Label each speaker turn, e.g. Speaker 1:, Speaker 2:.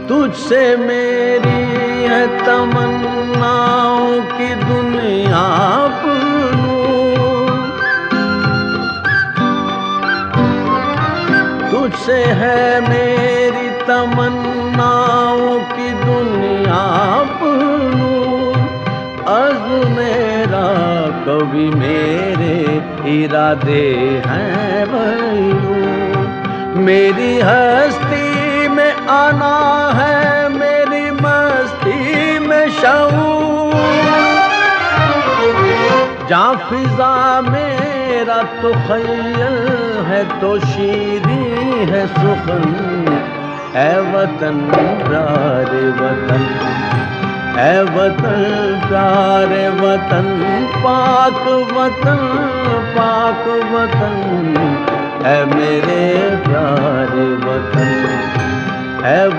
Speaker 1: तुझसे मेरी है तमन्नाओं की दुनिया पूरूं, तुझसे है मेरी तमन्नाओं की दुनिया पूरूं। अज़्म मेरा कभी मेरे इरादे हैं वही, मेरी हस्ती में आना है, मेरी मस्ती में शऊर। जहाँ फिजा मेरा तो ख़य्यल है तो शीरी है सुखन। ऐ वतन प्यारे वतन, ऐ वतन प्यारे वतन, पाक वतन पाक वतन, ऐ मेरे प्यारे वतन। ऐ